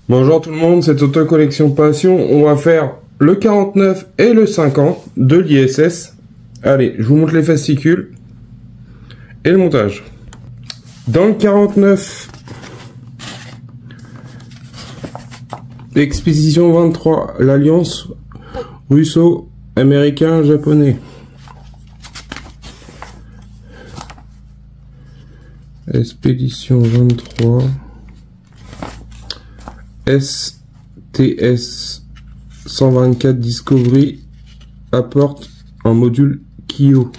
Bonjour tout le monde, c'est Auto Collection Passion. On va faire le 49 et le 50 de l'ISS. Allez, je vous montre les fascicules et le montage. Dans le 49, Expédition 23, l'alliance russo-américain-japonais. Expédition 23. STS 124 Discovery apporte un module Kibo.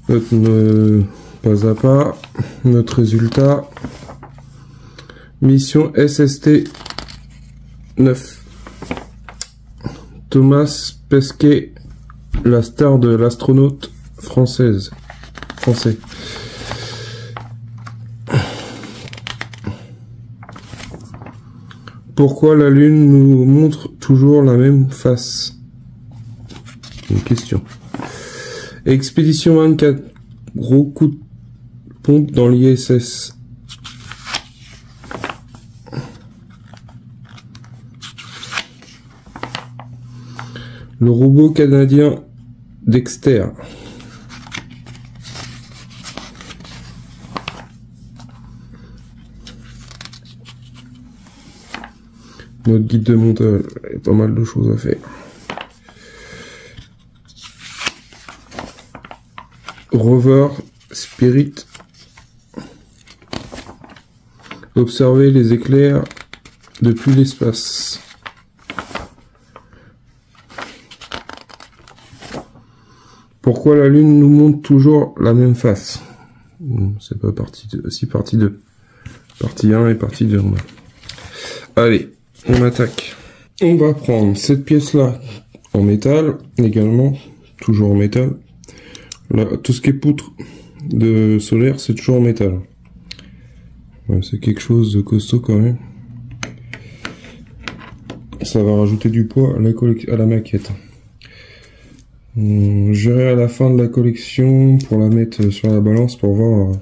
Pas à pas, notre résultat, mission SST 9. Thomas Pesquet, la star de l'astronaute français. Pourquoi la Lune nous montre toujours la même face? Une question. Expédition 24. Gros coup de pompe dans l'ISS. Le robot canadien Dexter. Notre guide de montage, il y a pas mal de choses à faire. Rover Spirit. Observer les éclairs depuis l'espace. Pourquoi la Lune nous montre toujours la même face? C'est pas partie 2, si partie 2. Partie 1 et partie 2. Allez. On attaque. On va prendre cette pièce-là en métal, également, toujours en métal. Là, tout ce qui est poutre de solaire, c'est toujours en métal. Ouais, c'est quelque chose de costaud quand même. Ça va rajouter du poids à la maquette. J'irai à la fin de la collection pour la mettre sur la balance pour voir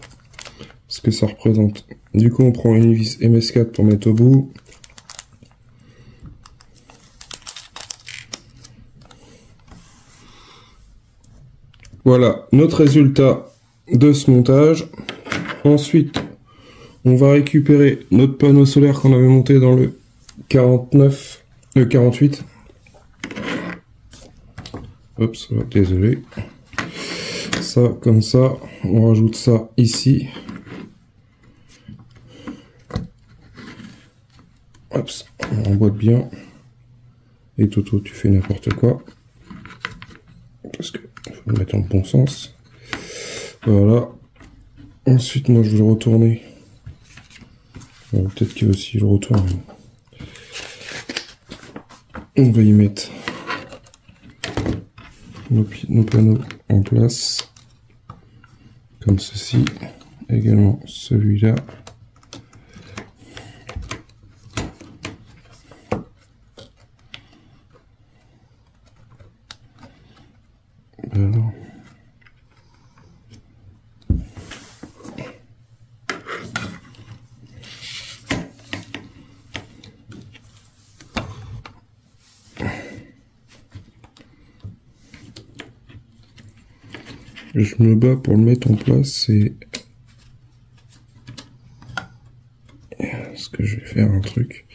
ce que ça représente. Du coup, on prend une vis MS4 pour mettre au bout. Voilà notre résultat de ce montage. Ensuite, on va récupérer notre panneau solaire qu'on avait monté dans le 48. Oups, désolé. Ça, comme ça, on rajoute ça ici. Oups, on emboîte bien. Et Toto, tu fais n'importe quoi. Parce que faut le mettre dans le bon sens. Voilà. Ensuite, moi, je vais le retourner. Peut-être qu'il y a aussi le retour. On va y mettre nos panneaux en place. Comme ceci. Également celui-là. Alors. Je me bats pour le mettre en place et ce que je vais faire un truc,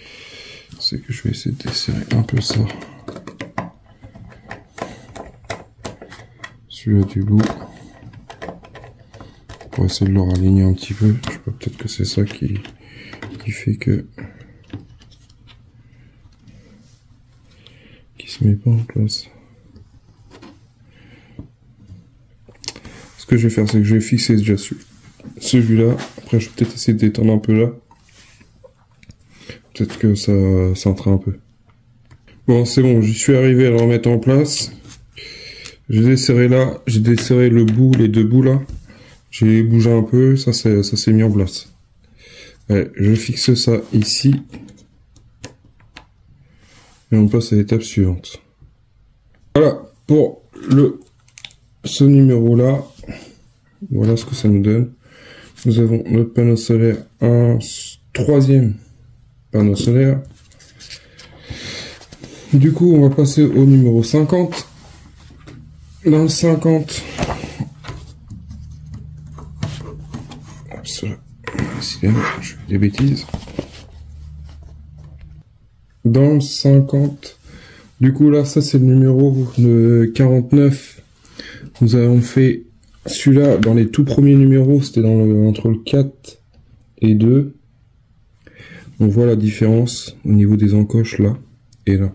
c'est que je vais essayer de desserrer un peu ça. Celui-là du bout. Pour essayer de le raligner un petit peu. Je sais pas, peut-être que c'est ça qui fait que se met pas en place. Ce que je vais faire, c'est que je vais fixer déjà celui-là. Après, je vais peut-être essayer d'étendre un peu là. Peut-être que ça centre un peu. Bon, c'est bon, j'y suis arrivé à le remettre en place. J'ai desserré là, j'ai desserré le bout, les deux bouts là. J'ai bougé un peu, ça s'est mis en place. Allez, je fixe ça ici. Et on passe à l'étape suivante. Voilà, pour ce numéro là, voilà ce que ça nous donne. Nous avons notre panneau solaire, un troisième panneau solaire. Du coup, on va passer au numéro 50. Dans le 50, je fais des bêtises. Dans le 50, du coup là, ça c'est le numéro de 49. Nous avons fait celui-là dans les tout premiers numéros, c'était entre le 4 et 2. On voit la différence au niveau des encoches là et là.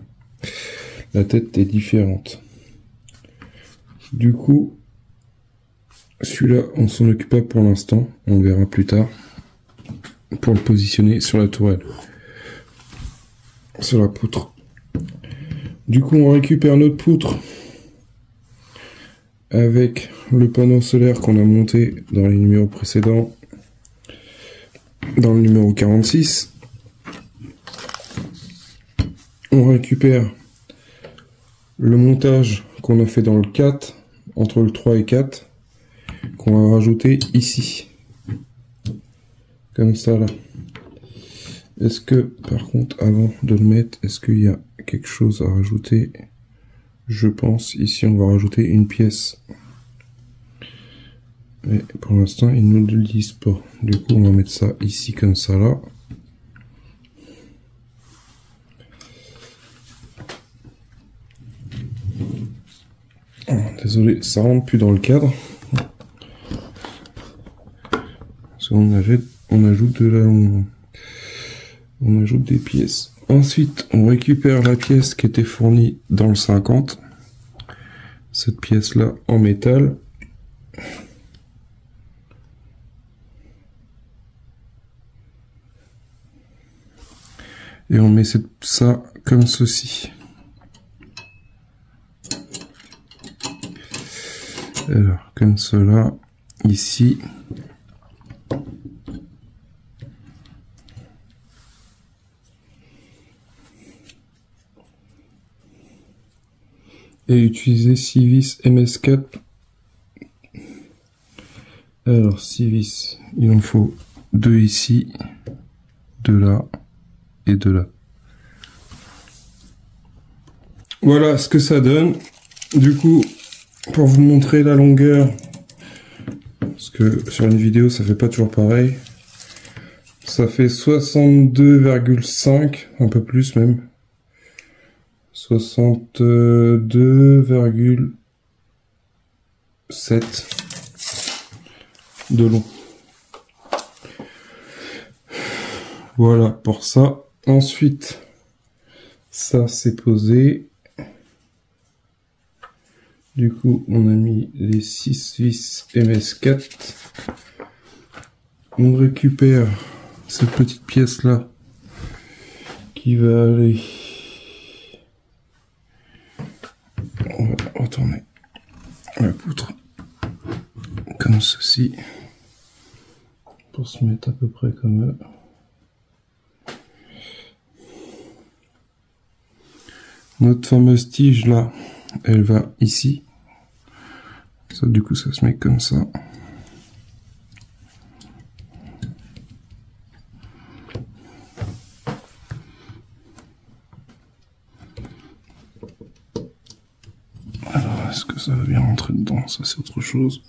La tête est différente. Du coup, celui-là, on s'en occupe pas pour l'instant. On verra plus tard pour le positionner sur la tourelle, sur la poutre. Du coup, on récupère notre poutre avec le panneau solaire qu'on a monté dans les numéros précédents, dans le numéro 46. On récupère le montage qu'on a fait dans le 4, entre le 3 et 4, qu'on va rajouter ici. Comme ça là. Est-ce que, par contre, avant de le mettre, est-ce qu'il y a quelque chose à rajouter? Je pense, ici on va rajouter une pièce. Mais pour l'instant, ils ne nous le disent pas. Du coup, on va mettre ça ici comme ça là. Désolé, ça rentre plus dans le cadre. Parce qu'on on ajoute des pièces. Ensuite, on récupère la pièce qui était fournie dans le 50. Cette pièce-là en métal. Et on met ça comme ceci. Alors, comme cela, ici. Et utiliser 6 vis MS4. Alors, 6 vis, il en faut 2 ici, 2 là et 2 là. Voilà ce que ça donne. Du coup, pour vous montrer la longueur, parce que sur une vidéo ça fait pas toujours pareil, ça fait 62,5, un peu plus même, 62,7 de long. Voilà pour ça. Ensuite, ça c'est posé. Du coup, on a mis les 6 vis MS4. On récupère cette petite pièce là qui va aller. On va retourner la poutre comme ceci pour se mettre à peu près comme eux. Notre fameuse tige là, elle va ici. Ça, du coup, ça se met comme ça. Alors, est-ce que ça va bien rentrer dedans? Ça, c'est autre chose.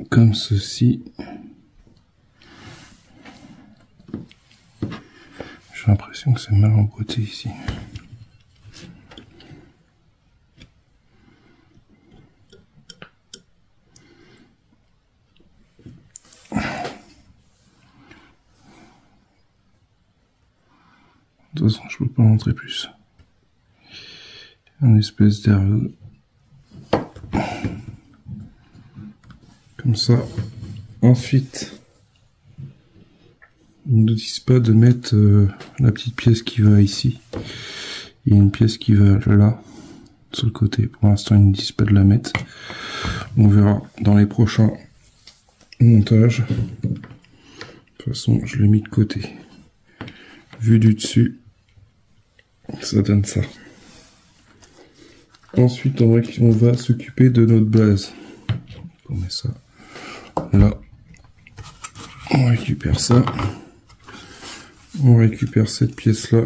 Comme ceci. J'ai l'impression que c'est mal emboîté ici. De toute façon, je peux pas montrer plus. Un espèce d'herbe. Comme ça. Ensuite, ils ne nous disent pas de mettre la petite pièce qui va ici. Il y a une pièce qui va là, sur le côté. Pour l'instant, ils ne disent pas de la mettre. On verra dans les prochains montages. De toute façon, je l'ai mis de côté. Vu du dessus, ça donne ça. Ensuite, on va s'occuper de notre base. On met ça là. On récupère ça. On récupère cette pièce là.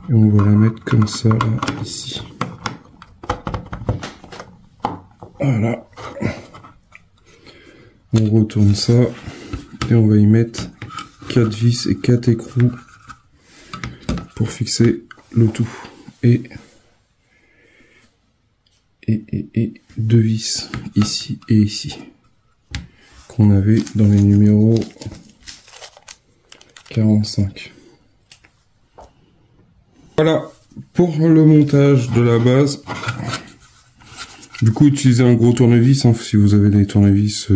Et on va la mettre comme ça, là, ici. Voilà. On retourne ça. Et on va y mettre 4 vis et 4 écrous pour fixer le tout. Et 2 vis ici et ici. Qu'on avait dans les numéros 45. Voilà pour le montage de la base. Du coup, utilisez un gros tournevis hein, si vous avez des tournevis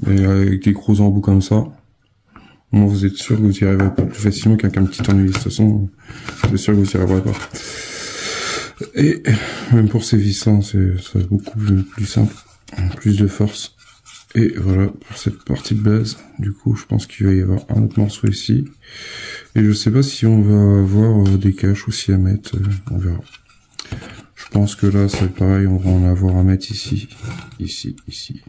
avec des gros embouts comme ça. Moi, vous êtes sûr que vous y arriverez pas plus facilement qu'avec un petit tournevis. De toute façon, c'est sûr que vous y arriverez pas. Et même pour ces vis, hein, c'est beaucoup plus simple, plus de force. Et voilà pour cette partie de base. Du coup, je pense qu'il va y avoir un autre morceau ici. Et je sais pas si on va avoir des caches aussi à mettre. On verra. Je pense que là, c'est pareil. On va en avoir à mettre ici, ici, ici.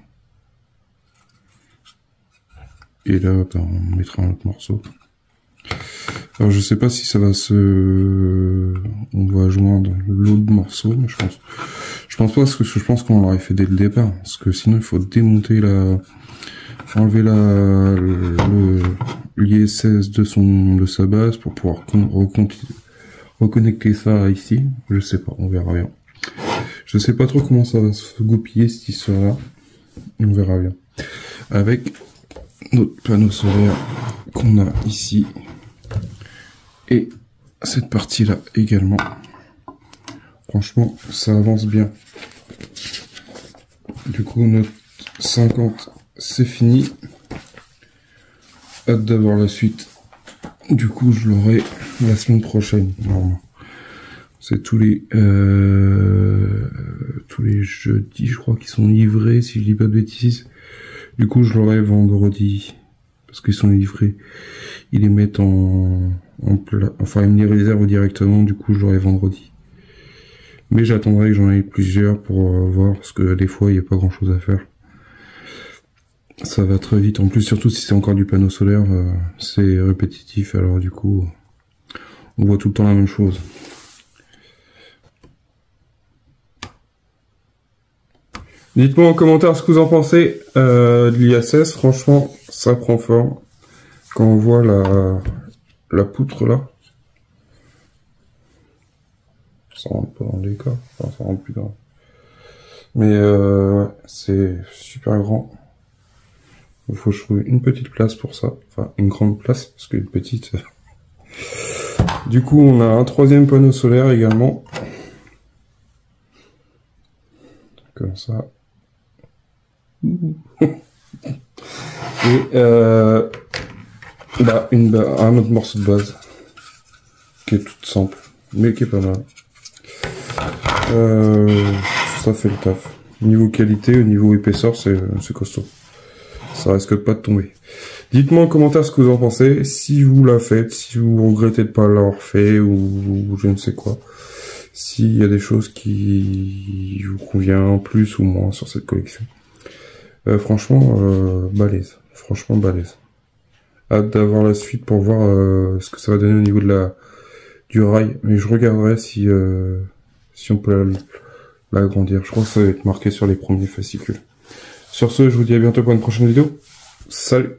Et là, ben, on mettra un autre morceau. Alors, je sais pas si ça va on va joindre l'autre morceau, mais je pense pas, parce que je pense qu'on l'aurait fait dès le départ. Parce que sinon, il faut démonter enlever l'ISS de sa base pour pouvoir reconnecter ça ici. Je sais pas, on verra bien. Je sais pas trop comment ça va se goupiller cette histoire-là. On verra bien. Avec notre panneau solaire qu'on a ici. Et cette partie-là également. Franchement, ça avance bien. Du coup, notre 50, c'est fini. Hâte d'avoir la suite. Du coup, je l'aurai la semaine prochaine, normalement. C'est tous les jeudis, je crois, qui sont livrés, si je dis pas de bêtises. Du coup, je l'aurai vendredi. Parce qu'ils sont livrés. Ils les mettent en plat. Enfin, ils me les réservent directement, du coup, je l'aurai vendredi. Mais j'attendrai que j'en ai plusieurs pour voir, parce que des fois, il n'y a pas grand chose à faire. Ça va très vite. En plus, surtout si c'est encore du panneau solaire, c'est répétitif, alors du coup, on voit tout le temps la même chose. Dites-moi en commentaire ce que vous en pensez de l'ISS. Franchement, ça prend forme. Quand on voit la poutre là, ça rentre pas dans le décor. Enfin, ça rentre plus dans. Mais ouais, c'est super grand. Il faut que je trouve une petite place pour ça. Enfin, une grande place, parce qu'une petite... Du coup, on a un troisième panneau solaire également. Comme ça. Et là, un autre morceau de base. Qui est toute simple, mais qui est pas mal. Ça fait le taf. Niveau qualité, au niveau épaisseur, c'est costaud. Ça risque pas de tomber. Dites-moi en commentaire ce que vous en pensez, si vous la faites, si vous regrettez de pas l'avoir fait, ou je ne sais quoi. S'il y a des choses qui vous conviennent plus ou moins sur cette collection. Franchement, balèze. Franchement, balèze. Hâte d'avoir la suite pour voir ce que ça va donner au niveau de du rail. Mais je regarderai si on peut l'agrandir. Je crois que ça va être marqué sur les premiers fascicules. Sur ce, je vous dis à bientôt pour une prochaine vidéo. Salut!